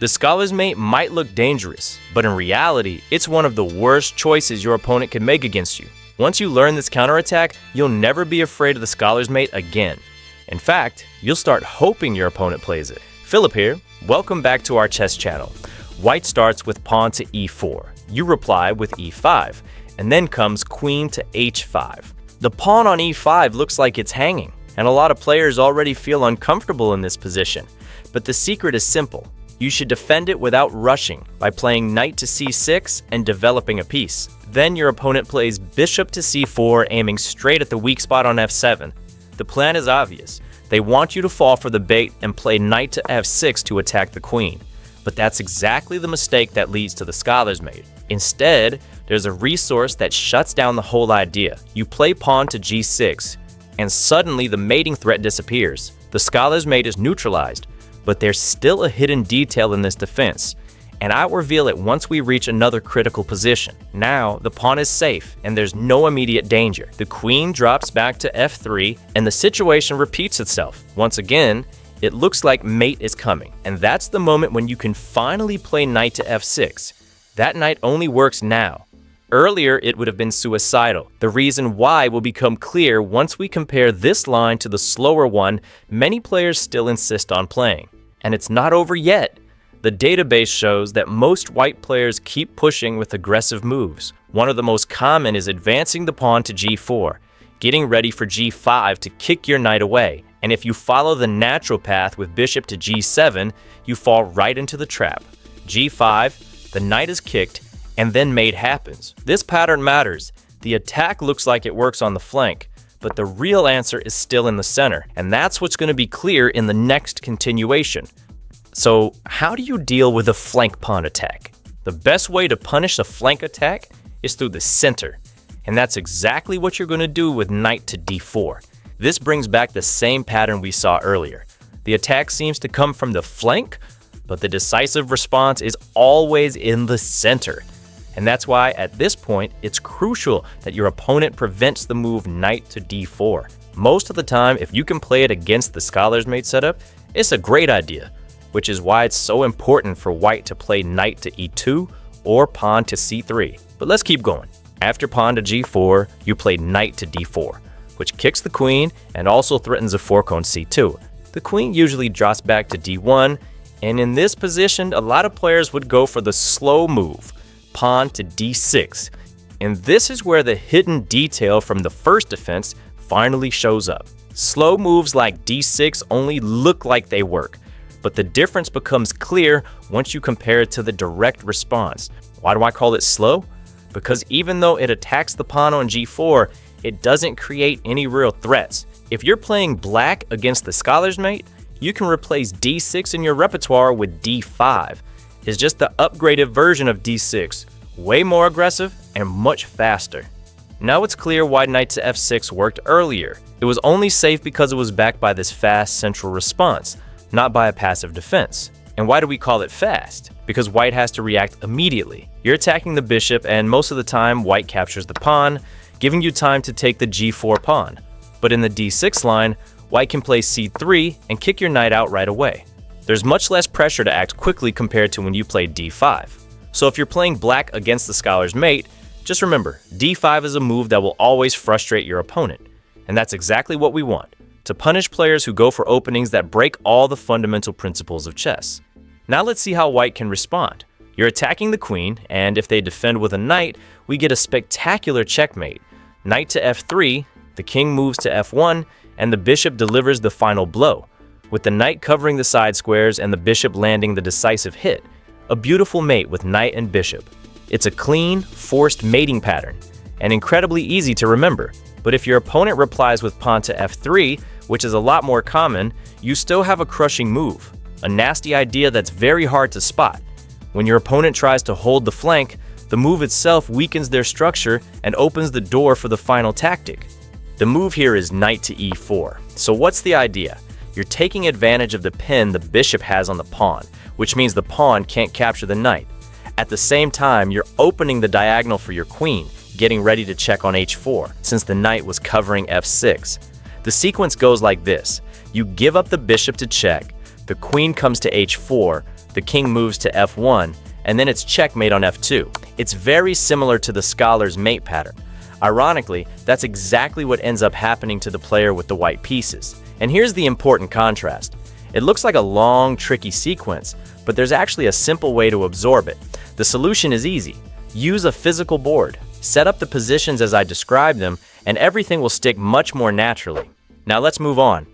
The scholar's mate might look dangerous, but in reality, it's one of the worst choices your opponent can make against you. Once you learn this counterattack, you'll never be afraid of the scholar's mate again. In fact, you'll start hoping your opponent plays it. Philip here. Welcome back to our chess channel. White starts with pawn to e4. You reply with e5, and then comes queen to h5. The pawn on e5 looks like it's hanging, and a lot of players already feel uncomfortable in this position. But the secret is simple. You should defend it without rushing by playing knight to c6 and developing a piece. Then your opponent plays bishop to c4, aiming straight at the weak spot on f7. The plan is obvious. They want you to fall for the bait and play knight to f6 to attack the queen. But that's exactly the mistake that leads to the scholar's mate. Instead, there's a resource that shuts down the whole idea. You play pawn to g6, and suddenly the mating threat disappears. The scholar's mate is neutralized, but there's still a hidden detail in this defense, and I'll reveal it once we reach another critical position. Now, the pawn is safe, and there's no immediate danger. The queen drops back to f3, and the situation repeats itself. Once again, it looks like mate is coming, and that's the moment when you can finally play knight to f6. That knight only works now. Earlier, it would have been suicidal. The reason why will become clear once we compare this line to the slower one many players still insist on playing. And it's not over yet. The database shows that most white players keep pushing with aggressive moves. One of the most common is advancing the pawn to g4, getting ready for g5 to kick your knight away. And if you follow the natural path with bishop to g7, you fall right into the trap. g5, the knight is kicked, and then mate happens. This pattern matters. The attack looks like it works on the flank, but the real answer is still in the center, and that's what's going to be clear in the next continuation. So how do you deal with a flank pawn attack? The best way to punish a flank attack is through the center, and that's exactly what you're going to do with knight to d4. This brings back the same pattern we saw earlier. The attack seems to come from the flank, but the decisive response is always in the center. And that's why at this point, it's crucial that your opponent prevents the move knight to d4. Most of the time, if you can play it against the scholar's mate setup, it's a great idea, which is why it's so important for white to play knight to e2 or pawn to c3. But let's keep going. After pawn to g4, you play knight to d4, which kicks the queen and also threatens a fork on c2. The queen usually drops back to d1, and in this position, a lot of players would go for the slow move, pawn to d6. And this is where the hidden detail from the first defense finally shows up. Slow moves like d6 only look like they work, but the difference becomes clear once you compare it to the direct response. Why do I call it slow? Because even though it attacks the pawn on g4, it doesn't create any real threats. If you're playing black against the scholar's mate, you can replace d6 in your repertoire with d5. It's just the upgraded version of d6, way more aggressive and much faster. Now it's clear why knight to f6 worked earlier. It was only safe because it was backed by this fast central response, not by a passive defense. And why do we call it fast? Because white has to react immediately. You're attacking the bishop, and most of the time white captures the pawn, giving you time to take the g4 pawn. But in the d6 line, white can play c3 and kick your knight out right away. There's much less pressure to act quickly compared to when you play d5. So if you're playing black against the scholar's mate, just remember, d5 is a move that will always frustrate your opponent. And that's exactly what we want, to punish players who go for openings that break all the fundamental principles of chess. Now let's see how white can respond. You're attacking the queen, and if they defend with a knight, we get a spectacular checkmate. Knight to f3, the king moves to f1, and the bishop delivers the final blow, with the knight covering the side squares and the bishop landing the decisive hit. A beautiful mate with knight and bishop. It's a clean, forced mating pattern, and incredibly easy to remember. But if your opponent replies with pawn to f3, which is a lot more common, you still have a crushing move, a nasty idea that's very hard to spot. When your opponent tries to hold the flank, the move itself weakens their structure and opens the door for the final tactic. The move here is knight to e4. So what's the idea? You're taking advantage of the pin the bishop has on the pawn, which means the pawn can't capture the knight. At the same time, you're opening the diagonal for your queen, getting ready to check on h4, since the knight was covering f6. The sequence goes like this. You give up the bishop to check, the queen comes to h4, the king moves to f1, and then it's checkmate on f2. It's very similar to the scholar's mate pattern. Ironically, that's exactly what ends up happening to the player with the white pieces. And here's the important contrast. It looks like a long, tricky sequence, but there's actually a simple way to absorb it. The solution is easy. Use a physical board. Set up the positions as I described them, and everything will stick much more naturally. Now let's move on.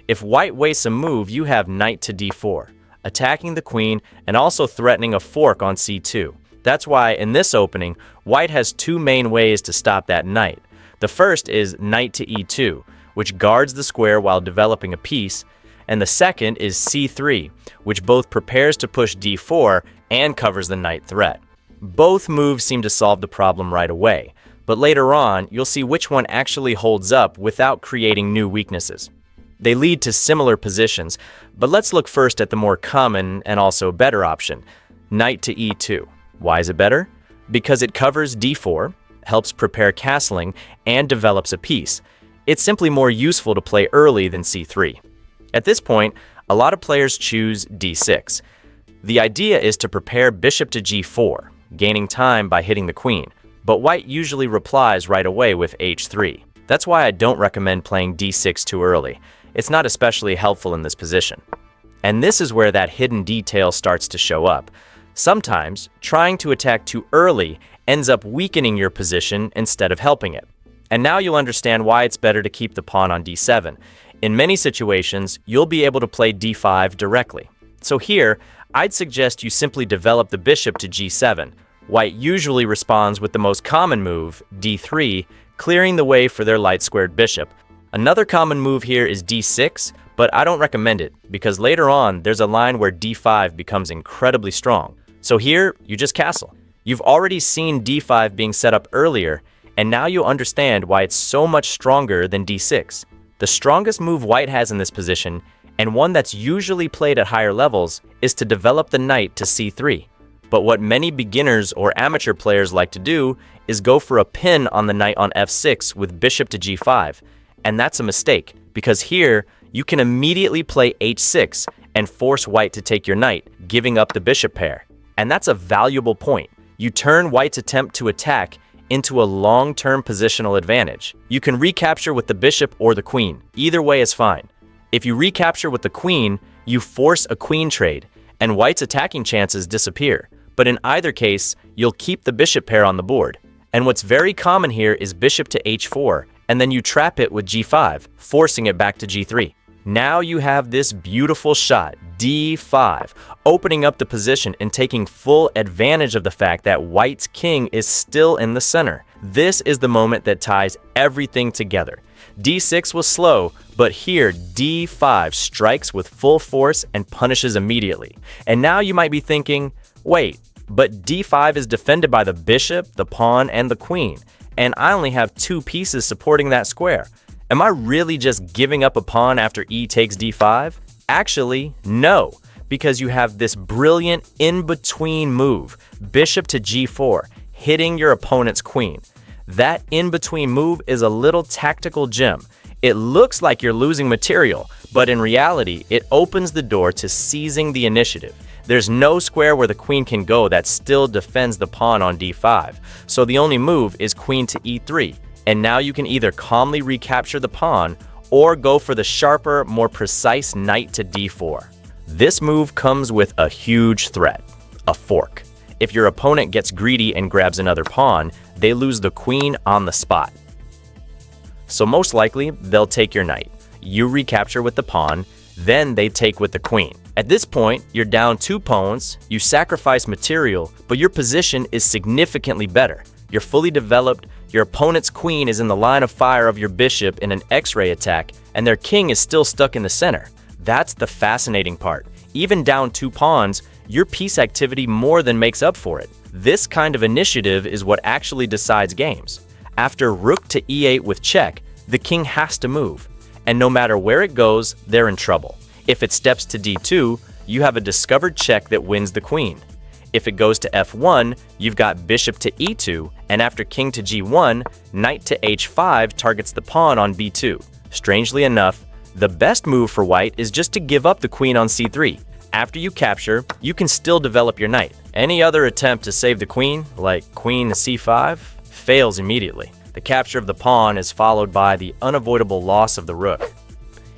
If white wastes a move, you have knight to d4, attacking the queen and also threatening a fork on c2. That's why in this opening, white has two main ways to stop that knight. The first is knight to e2, which guards the square while developing a piece, and the second is c3, which both prepares to push d4 and covers the knight threat. Both moves seem to solve the problem right away, but later on, you'll see which one actually holds up without creating new weaknesses. They lead to similar positions, but let's look first at the more common and also better option, knight to e2. Why is it better? Because it covers d4, helps prepare castling, and develops a piece. It's simply more useful to play early than c3. At this point, a lot of players choose d6. The idea is to prepare bishop to g4, gaining time by hitting the queen, but white usually replies right away with h3. That's why I don't recommend playing d6 too early. It's not especially helpful in this position. And this is where that hidden detail starts to show up. Sometimes, trying to attack too early ends up weakening your position instead of helping it. And now you'll understand why it's better to keep the pawn on d7. In many situations, you'll be able to play d5 directly. So here, I'd suggest you simply develop the bishop to g7. White usually responds with the most common move, d3, clearing the way for their light-squared bishop. Another common move here is d6, but I don't recommend it because later on there's a line where d5 becomes incredibly strong. So here, you just castle. You've already seen d5 being set up earlier, and now you'll understand why it's so much stronger than d6. The strongest move white has in this position, and one that's usually played at higher levels, is to develop the knight to c3. But what many beginners or amateur players like to do is go for a pin on the knight on f6 with bishop to g5. And that's a mistake, because here, you can immediately play h6 and force white to take your knight, giving up the bishop pair. And that's a valuable point. You turn white's attempt to attack into a long-term positional advantage. You can recapture with the bishop or the queen. Either way is fine. If you recapture with the queen, you force a queen trade, and white's attacking chances disappear. But in either case, you'll keep the bishop pair on the board. And what's very common here is bishop to h4, and then you trap it with g5, forcing it back to g3. Now you have this beautiful shot, d5, opening up the position and taking full advantage of the fact that white's king is still in the center. This is the moment that ties everything together. d6 was slow, but here d5 strikes with full force and punishes immediately. And now you might be thinking, wait, but d5 is defended by the bishop, the pawn, and the queen, and I only have two pieces supporting that square. Am I really just giving up a pawn after e takes d5? Actually, no, because you have this brilliant in-between move, bishop to g4, hitting your opponent's queen. That in-between move is a little tactical gem. It looks like you're losing material, but in reality, it opens the door to seizing the initiative. There's no square where the queen can go that still defends the pawn on d5, so the only move is queen to e3, and now you can either calmly recapture the pawn or go for the sharper, more precise knight to d4. This move comes with a huge threat, a fork. If your opponent gets greedy and grabs another pawn, they lose the queen on the spot. So most likely, they'll take your knight. You recapture with the pawn, then they take with the queen. At this point, you're down 2 pawns, you sacrifice material, but your position is significantly better. You're fully developed, your opponent's queen is in the line of fire of your bishop in an X-ray attack, and their king is still stuck in the center. That's the fascinating part. Even down 2 pawns, your piece activity more than makes up for it. This kind of initiative is what actually decides games. After rook to e8 with check, the king has to move, and no matter where it goes, they're in trouble. If it steps to d2, you have a discovered check that wins the queen. If it goes to f1, you've got bishop to e2, and after king to g1, knight to h5 targets the pawn on b2. Strangely enough, the best move for white is just to give up the queen on c3. After you capture, you can still develop your knight. Any other attempt to save the queen, like queen to c5, fails immediately. The capture of the pawn is followed by the unavoidable loss of the rook.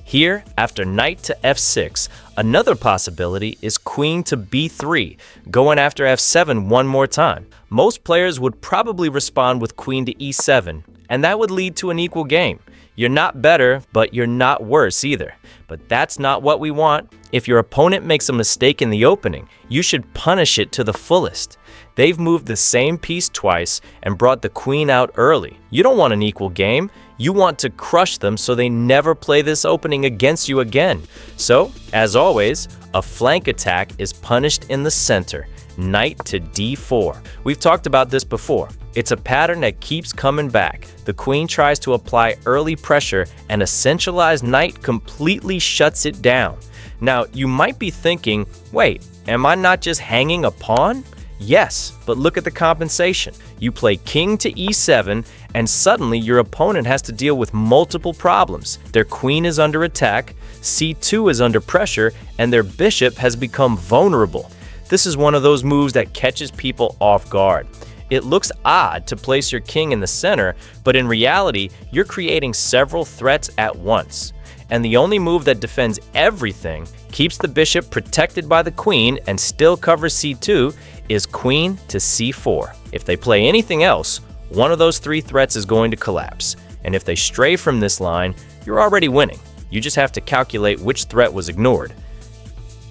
Here, after knight to f6, another possibility is queen to b3, going after f7 one more time. Most players would probably respond with queen to e7, and that would lead to an equal game. You're not better, but you're not worse either. But that's not what we want. If your opponent makes a mistake in the opening, you should punish it to the fullest. They've moved the same piece twice and brought the queen out early. You don't want an equal game. You want to crush them so they never play this opening against you again. So, as always, a flank attack is punished in the center, knight to d4. We've talked about this before. It's a pattern that keeps coming back. The queen tries to apply early pressure and a centralized knight completely shuts it down. Now, you might be thinking, wait, am I not just hanging a pawn? Yes, but look at the compensation. You play king to e7, and suddenly your opponent has to deal with multiple problems. Their queen is under attack, c2 is under pressure, and their bishop has become vulnerable. This is one of those moves that catches people off guard. It looks odd to place your king in the center, but in reality, you're creating several threats at once. And the only move that defends everything, keeps the bishop protected by the queen, and still covers c2 is queen to c4. If they play anything else, one of those three threats is going to collapse. And if they stray from this line, you're already winning. You just have to calculate which threat was ignored.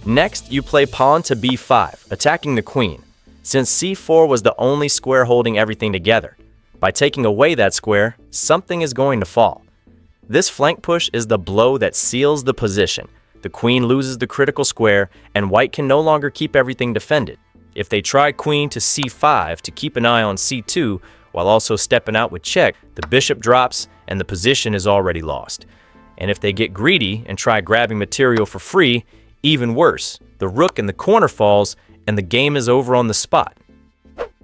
Next, you play pawn to b5, attacking the queen, since c4 was the only square holding everything together. By taking away that square, something is going to fall. This flank push is the blow that seals the position. The queen loses the critical square, and white can no longer keep everything defended. If they try queen to c5 to keep an eye on c2 while also stepping out with check, the bishop drops and the position is already lost. And if they get greedy and try grabbing material for free, even worse, the rook in the corner falls and the game is over on the spot.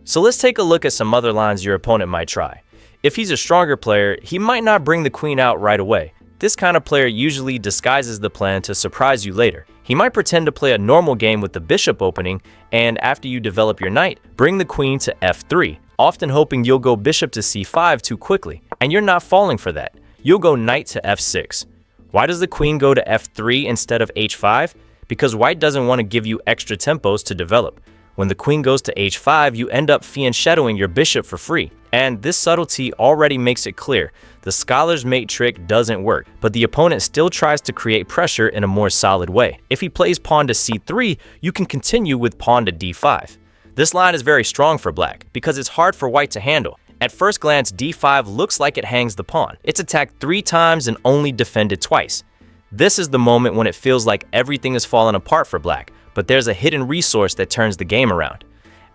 So let's take a look at some other lines your opponent might try. If he's a stronger player, he might not bring the queen out right away. This kind of player usually disguises the plan to surprise you later. He might pretend to play a normal game with the bishop opening, and after you develop your knight, bring the queen to f3, often hoping you'll go bishop to c5 too quickly. And you're not falling for that. You'll go knight to f6. Why does the queen go to f3 instead of h5? Because white doesn't want to give you extra tempos to develop. When the queen goes to h5, you end up fianchettoing your bishop for free. And this subtlety already makes it clear. The scholar's mate trick doesn't work, but the opponent still tries to create pressure in a more solid way. If he plays pawn to c3, you can continue with pawn to d5. This line is very strong for black, because it's hard for white to handle. At first glance, d5 looks like it hangs the pawn. It's attacked 3 times and only defended twice. This is the moment when it feels like everything is falling apart for black, but there's a hidden resource that turns the game around.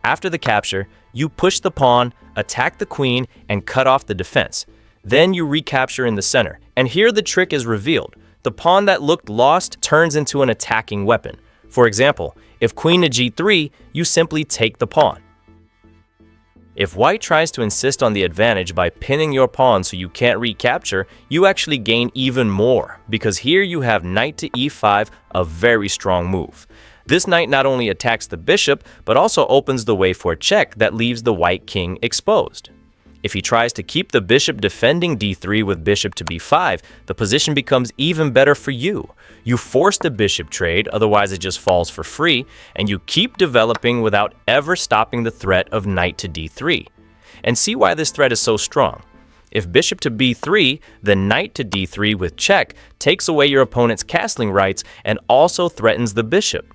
After the capture, you push the pawn, attack the queen, and cut off the defense. Then you recapture in the center. And here the trick is revealed. The pawn that looked lost turns into an attacking weapon. For example, if queen to g3, you simply take the pawn. If white tries to insist on the advantage by pinning your pawn so you can't recapture, you actually gain even more, because here you have knight to e5, a very strong move. This knight not only attacks the bishop, but also opens the way for a check that leaves the white king exposed. If he tries to keep the bishop defending d3 with bishop to b5, the position becomes even better for you. You force the bishop trade, otherwise it just falls for free, and you keep developing without ever stopping the threat of knight to d3. And see why this threat is so strong. If bishop to b3, then knight to d3 with check takes away your opponent's castling rights and also threatens the bishop.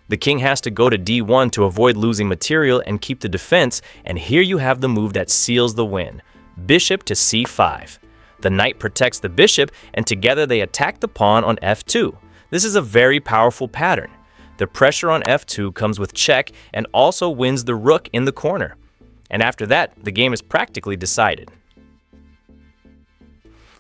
The king has to go to d1 to avoid losing material and keep the defense, and here you have the move that seals the win. Bishop to c5. The knight protects the bishop, and together they attack the pawn on f2. This is a very powerful pattern. The pressure on f2 comes with check and also wins the rook in the corner. And after that, the game is practically decided.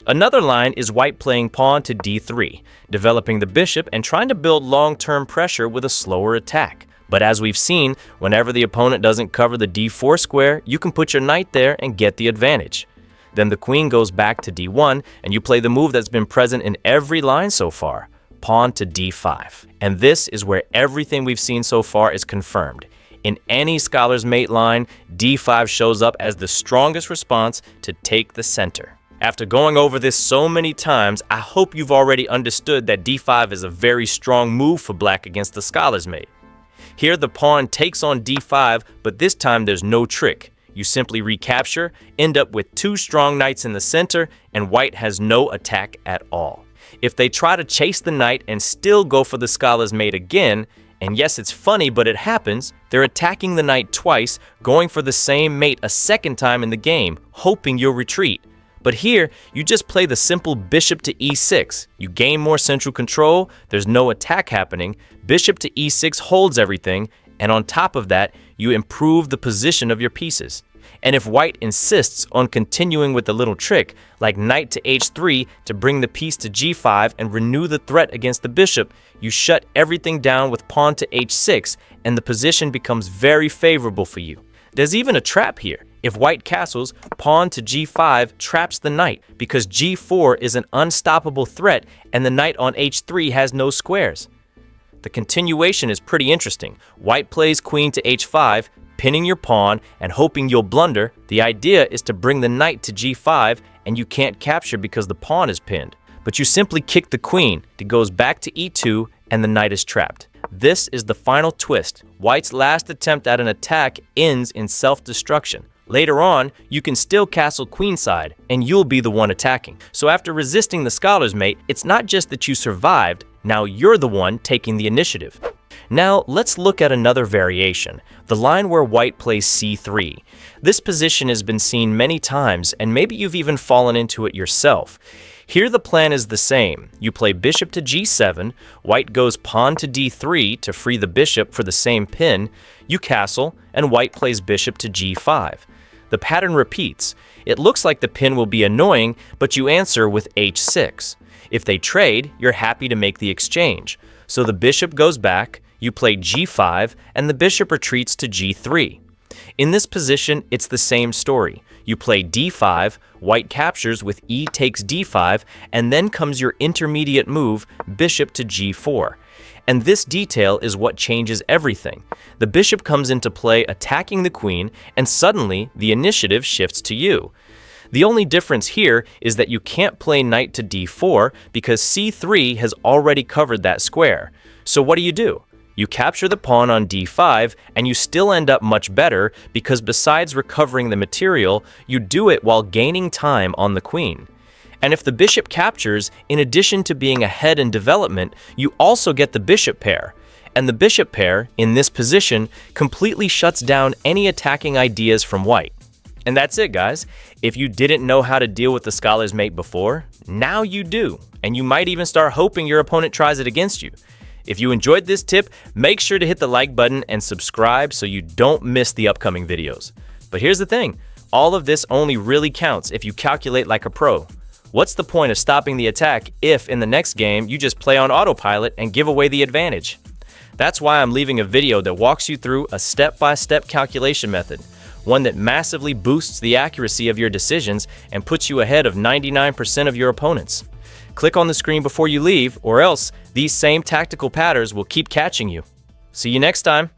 Another line is white playing pawn to d3, developing the bishop and trying to build long-term pressure with a slower attack. But as we've seen, whenever the opponent doesn't cover the d4 square, you can put your knight there and get the advantage. Then the queen goes back to d1, and you play the move that's been present in every line so far, pawn to d5. And this is where everything we've seen so far is confirmed. In any Scholar's Mate line, d5 shows up as the strongest response to take the center. After going over this so many times, I hope you've already understood that d5 is a very strong move for black against the Scholar's Mate. Here the pawn takes on d5, but this time there's no trick. You simply recapture, end up with two strong knights in the center, and white has no attack at all. If they try to chase the knight and still go for the Scholar's Mate again, and yes, it's funny, but it happens, they're attacking the knight twice, going for the same mate a second time in the game, hoping you'll retreat. But here, you just play the simple bishop to e6. You gain more central control, there's no attack happening, bishop to e6 holds everything, and on top of that, you improve the position of your pieces. And if white insists on continuing with the little trick, like knight to h3 to bring the piece to g5 and renew the threat against the bishop, you shut everything down with pawn to h6, and the position becomes very favorable for you. There's even a trap here. If white castles, pawn to g5 traps the knight because g4 is an unstoppable threat and the knight on h3 has no squares. The continuation is pretty interesting. White plays queen to h5, pinning your pawn and hoping you'll blunder. The idea is to bring the knight to g5 and you can't capture because the pawn is pinned. But you simply kick the queen, it goes back to e2 and the knight is trapped. This is the final twist. White's last attempt at an attack ends in self-destruction. Later on, you can still castle queenside and you'll be the one attacking. So after resisting the Scholar's Mate, it's not just that you survived, now you're the one taking the initiative. Now let's look at another variation, the line where white plays c3. This position has been seen many times and maybe you've even fallen into it yourself. Here the plan is the same. You play bishop to g7, white goes pawn to d3 to free the bishop for the same pin, you castle, and white plays bishop to g5. The pattern repeats. It looks like the pin will be annoying, but you answer with h6. If they trade, you're happy to make the exchange. So the bishop goes back, you play g5, and the bishop retreats to g3. In this position, it's the same story. You play d5, white captures with e takes d5, and then comes your intermediate move, bishop to g4. And this detail is what changes everything. The bishop comes into play attacking the queen, and suddenly the initiative shifts to you. The only difference here is that you can't play knight to d4 because c3 has already covered that square. So what do? You capture the pawn on d5 and you still end up much better because besides recovering the material, you do it while gaining time on the queen. And if the bishop captures, in addition to being ahead in development, you also get the bishop pair. And the bishop pair, in this position, completely shuts down any attacking ideas from white. And that's it, guys. If you didn't know how to deal with the Scholar's Mate before, now you do. And you might even start hoping your opponent tries it against you. If you enjoyed this tip, make sure to hit the like button and subscribe so you don't miss the upcoming videos. But here's the thing, all of this only really counts if you calculate like a pro. What's the point of stopping the attack if in the next game you just play on autopilot and give away the advantage? That's why I'm leaving a video that walks you through a step-by-step calculation method, one that massively boosts the accuracy of your decisions and puts you ahead of 99% of your opponents. Click on the screen before you leave, or else these same tactical patterns will keep catching you. See you next time.